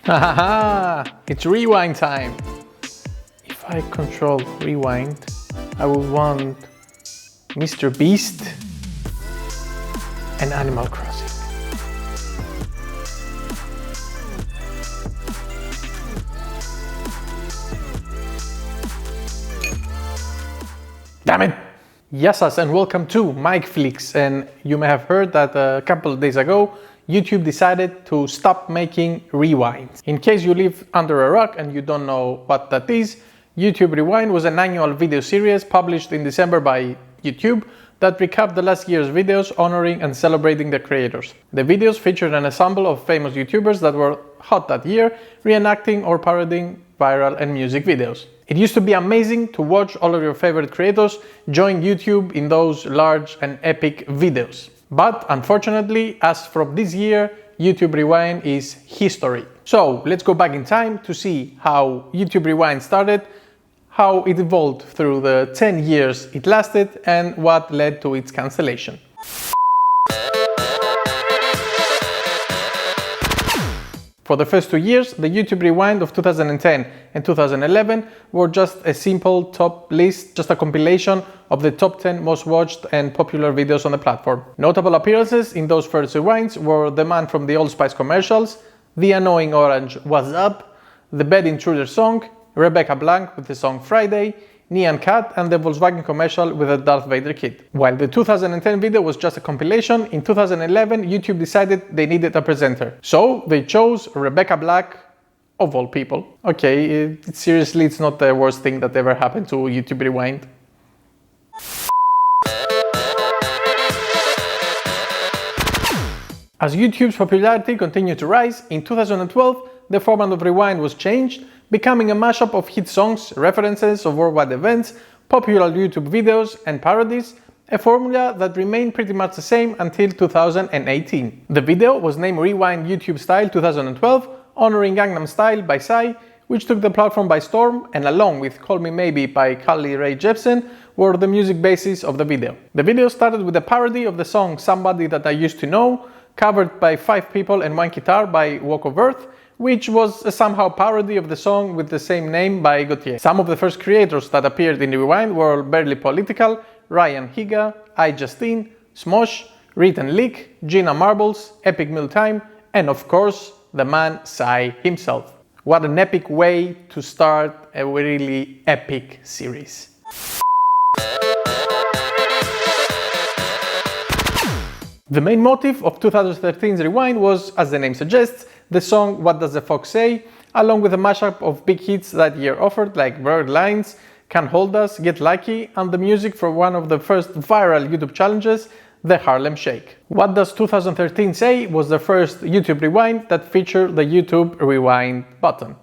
Haha, it's rewind time. If I control rewind, I will want MrBeast and Animal Crossing. Damn it! Yassas and welcome to Mike Flicks, and you may have heard that a couple of days ago YouTube decided to stop making rewinds. In case you live under a rock and you don't know what that is, YouTube Rewind was an annual video series published in December by YouTube that recapped the last year's videos honoring and celebrating the creators. The videos featured an ensemble of famous YouTubers that were hot that year, reenacting or parodying viral and music videos. It used to be amazing to watch all of your favorite creators join YouTube in those large and epic videos. But unfortunately, as from this year, YouTube Rewind is history. So let's go back in time to see how YouTube Rewind started, how it evolved through the 10 years it lasted, and what led to its cancellation. For the first 2 years, the YouTube Rewind of 2010 and 2011 were just a simple top list, just a compilation of the top 10 most watched and popular videos on the platform. Notable appearances in those first rewinds were the man from the Old Spice commercials, the annoying orange What's Up, the Bed Intruder song, Rebecca Blanc with the song Friday, Nyan Cat, and the Volkswagen commercial with the Darth Vader kit. While the 2010 video was just a compilation, in 2011 YouTube decided they needed a presenter. So they chose Rebecca Black, of all people. Okay, seriously, it's not the worst thing that ever happened to YouTube Rewind. As YouTube's popularity continued to rise, in 2012 the format of Rewind was changed, becoming a mashup of hit songs, references of worldwide events, popular YouTube videos, and parodies, a formula that remained pretty much the same until 2018. The video was named Rewind YouTube Style 2012, honoring Gangnam Style by Psy, which took the platform by storm, and along with Call Me Maybe by Carly Rae Jepsen, were the music basis of the video. The video started with a parody of the song Somebody That I Used to Know, covered by 5 people and 1 guitar by Walk of Earth, which was a somehow parody of the song with the same name by Gautier. Some of the first creators that appeared in Rewind were Barely Political, Ryan Higa, iJustine, Smosh, Reed and Leak, Gina Marbles, Epic Meal Time, and of course, the man Psy himself. What an epic way to start a really epic series. The main motive of 2013's Rewind was, as the name suggests, the song What Does the Fox Say, along with a mashup of big hits that year offered like Blurred Lines, Can't Hold Us, Get Lucky, and the music for one of the first viral YouTube challenges, the Harlem Shake. What Does 2013 Say was the first YouTube Rewind that featured the YouTube Rewind button.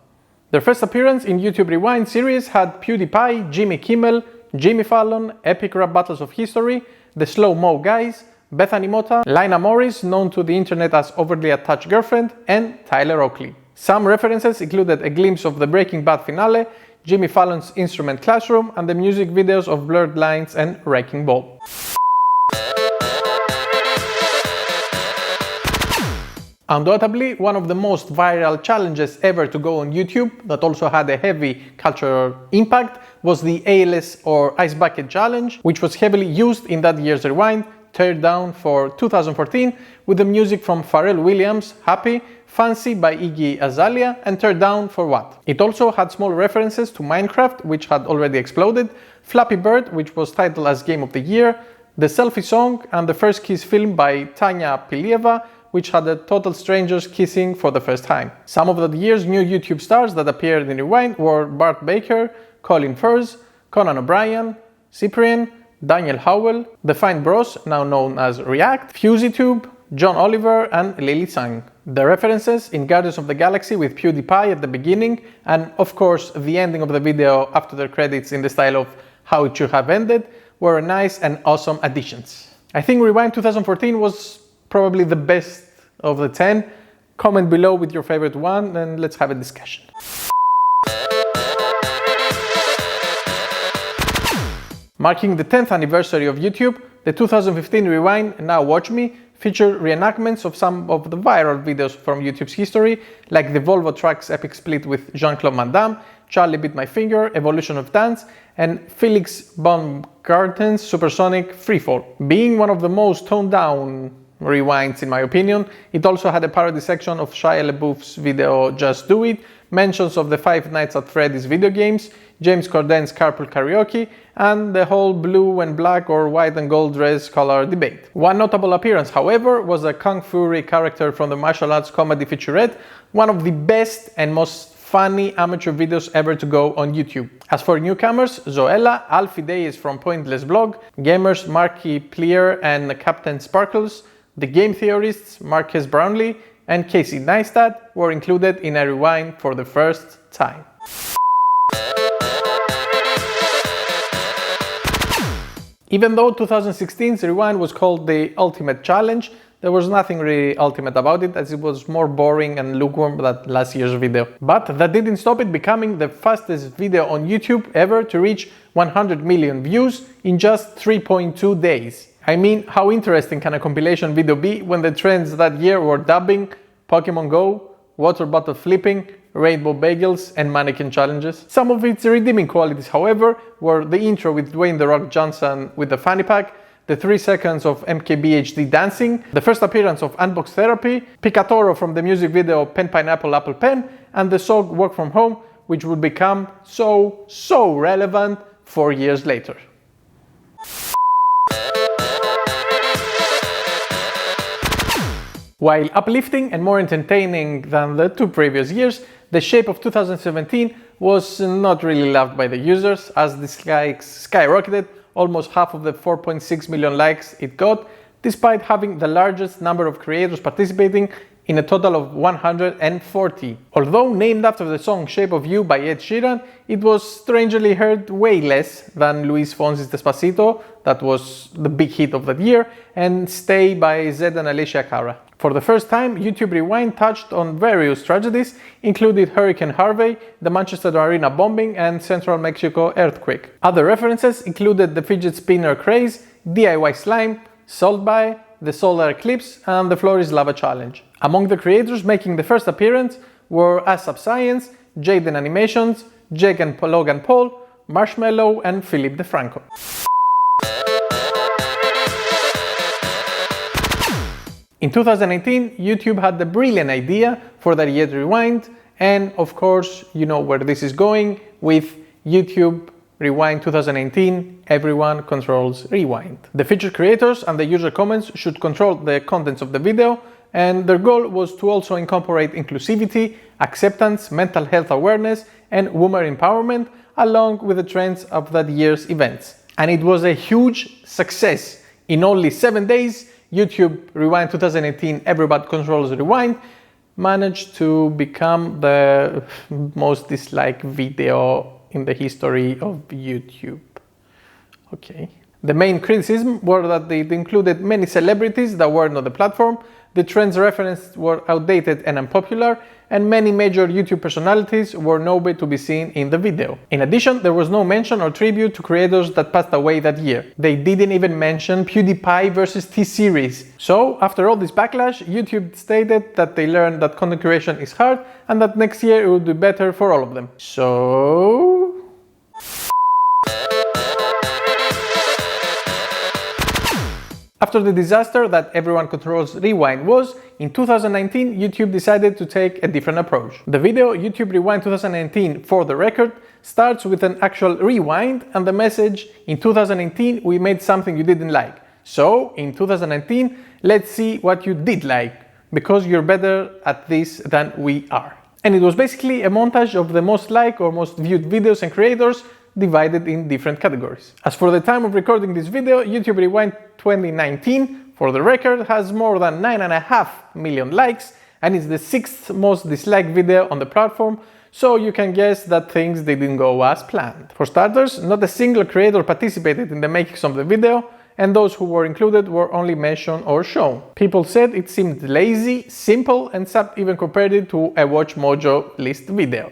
Their first appearance in YouTube Rewind series had PewDiePie, Jimmy Kimmel, Jimmy Fallon, Epic Rap Battles of History, the Slow Mo Guys, Bethany Mota, Lina Morris, known to the internet as Overly Attached Girlfriend, and Tyler Oakley. Some references included a glimpse of the Breaking Bad finale, Jimmy Fallon's Instrument Classroom, and the music videos of Blurred Lines and Wrecking Ball. Undoubtedly, one of the most viral challenges ever to go on YouTube that also had a heavy cultural impact was the ALS or Ice Bucket Challenge, which was heavily used in that year's Rewind, Tear Down for 2014, with the music from Pharrell Williams, Happy, Fancy by Iggy Azalea, and Tear Down for What. It also had small references to Minecraft, which had already exploded, Flappy Bird, which was titled as Game of the Year, the Selfie Song, and the First Kiss film by Tanya Pilieva, which had the total strangers kissing for the first time. Some of that year's new YouTube stars that appeared in Rewind were Bart Baker, Colin Furze, Conan O'Brien, Cyprian, Daniel Howell, The Fine Bros, now known as React, FusyTube, John Oliver, and Lily Sang. The references in Guardians of the Galaxy with PewDiePie at the beginning, and of course the ending of the video after the credits in the style of how it should have ended, were nice and awesome additions. I think Rewind 2014 was probably the best of the 10. Comment below with your favorite one and let's have a discussion. Marking the 10th anniversary of YouTube, the 2015 Rewind Now Watch Me featured reenactments of some of the viral videos from YouTube's history, like the Volvo Trucks epic split with Jean-Claude Van Damme, Charlie Bit My Finger, Evolution of Dance, and Felix Baumgarten's Supersonic Freefall. Being one of the most toned down rewinds in my opinion, it also had a parody section of Shia LaBeouf's video Just Do It, mentions of the Five Nights at Freddy's video games, James Corden's Carpool Karaoke, and the whole blue and black or white and gold dress color debate. One notable appearance, however, was a Kung Fury character from the martial arts comedy featurette, one of the best and most funny amateur videos ever to go on YouTube. As for newcomers, Zoella, Alfie Deyes from Pointless Blog, gamers Marky Pleer and Captain Sparkles, the game theorists Marques Brownlee and Casey Neistat were included in a rewind for the first time. Even though 2016's rewind was called the Ultimate Challenge, there was nothing really ultimate about it, as it was more boring and lukewarm than last year's video. But that didn't stop it becoming the fastest video on YouTube ever to reach 100 million views in just 3.2 days. I mean, how interesting can a compilation video be when the trends that year were dubbing, Pokemon Go, water bottle flipping, rainbow bagels, and mannequin challenges? Some of its redeeming qualities, however, were the intro with Dwayne "The Rock" Johnson with the fanny pack, the 3 seconds of MKBHD dancing, the first appearance of Unbox Therapy, Picatoro from the music video Pen Pineapple Apple Pen, and the song Work From Home, which would become so relevant 4 years later. While uplifting and more entertaining than the 2 previous years, the shape of 2017 was not really loved by the users, as dislikes skyrocketed, almost half of the 4.6 million likes it got, despite having the largest number of creators participating in a total of 140. Although named after the song Shape of You by Ed Sheeran, it was strangely heard way less than Luis Fonsi's Despacito, that was the big hit of that year, and Stay by Zed and Alicia Cara. For the first time, YouTube Rewind touched on various tragedies, including Hurricane Harvey, the Manchester Arena bombing, and Central Mexico earthquake. Other references included the fidget spinner craze, DIY slime, Salt Bay, the solar eclipse, and the Floor is Lava challenge. Among the creators making the first appearance were ASAP Science, Jaden Animations, Jake and Logan Paul, Marshmallow, and Philip DeFranco. In 2018, YouTube had the brilliant idea for the Yet Rewind, and of course, you know where this is going with YouTube Rewind 2018, Everyone Controls Rewind. The featured creators and the user comments should control the contents of the video, and their goal was to also incorporate inclusivity, acceptance, mental health awareness, and women empowerment, along with the trends of that year's events. And it was a huge success. In only 7 days, YouTube Rewind 2018 Everybody Controls Rewind managed to become the most disliked video in the history of YouTube. Okay. The main criticism were that it included many celebrities that weren't on the platform, the trends referenced were outdated and unpopular, and many major YouTube personalities were nowhere to be seen in the video. In addition, there was no mention or tribute to creators that passed away that year. They didn't even mention PewDiePie versus T-Series. So, after all this backlash, YouTube stated that they learned that content creation is hard and that next year it would be better for all of them. So... After the disaster that Everyone Controls Rewind was, in 2019 YouTube decided to take a different approach. The video YouTube Rewind 2019 For the Record starts with an actual rewind and the message, in 2018 we made something you didn't like. So in 2019 let's see what you did like, because you're better at this than we are. And it was basically a montage of the most liked or most viewed videos and creators divided in different categories. As for the time of recording this video, YouTube Rewind 2019, For the Record, has more than 9.5 million likes and is the 6th most disliked video on the platform, so you can guess that things didn't go as planned. For starters, not a single creator participated in the making of the video, and those who were included were only mentioned or shown. People said it seemed lazy, simple, and some even compared it to a Watch Mojo list video.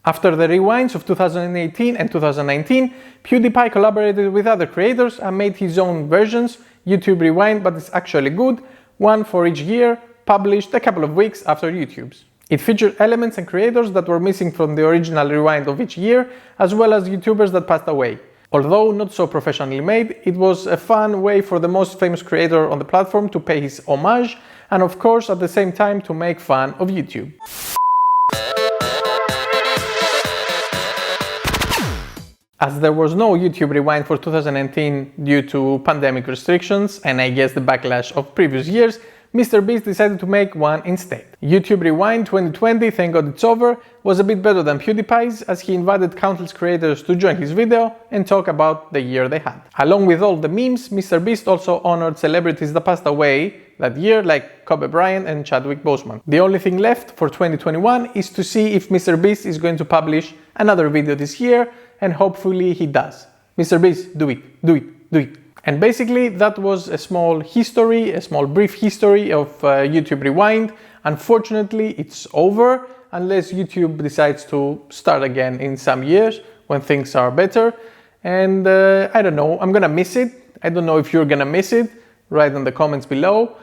After the rewinds of 2018 and 2019, PewDiePie collaborated with other creators and made his own versions, YouTube Rewind, but it's actually good, one for each year, published a couple of weeks after YouTube's. It featured elements and creators that were missing from the original rewind of each year, as well as YouTubers that passed away. Although not so professionally made, it was a fun way for the most famous creator on the platform to pay his homage, and of course at the same time to make fun of YouTube. As there was no YouTube Rewind for 2019 due to pandemic restrictions and I guess the backlash of previous years, MrBeast decided to make one instead. YouTube Rewind 2020, thank God it's over, was a bit better than PewDiePie's as he invited countless creators to join his video and talk about the year they had. Along with all the memes, MrBeast also honored celebrities that passed away that year like Kobe Bryant and Chadwick Boseman. The only thing left for 2021 is to see if MrBeast is going to publish another video this year, and hopefully he does. MrBeast, do it, do it, do it. And basically that was a small brief history of YouTube Rewind. Unfortunately, it's over unless YouTube decides to start again in some years when things are better. And I don't know, I'm gonna miss it. I don't know if you're gonna miss it. Write in the comments below.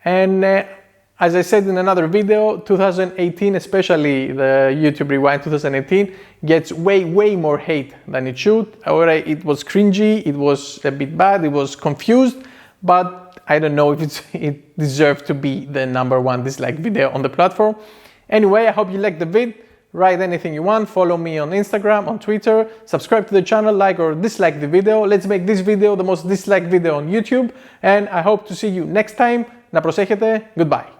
And as I said in another video, 2018, especially the YouTube Rewind 2018, gets way more hate than it should. However, it was cringy, it was a bit bad, it was confused, but I don't know if it deserved to be the #1 dislike video on the platform. Anyway, I hope you liked the vid. Write anything you want, follow me on Instagram, on Twitter, subscribe to the channel, like or dislike the video. Let's make this video the most disliked video on YouTube, and I hope to see you next time. Να προσέχετε, goodbye.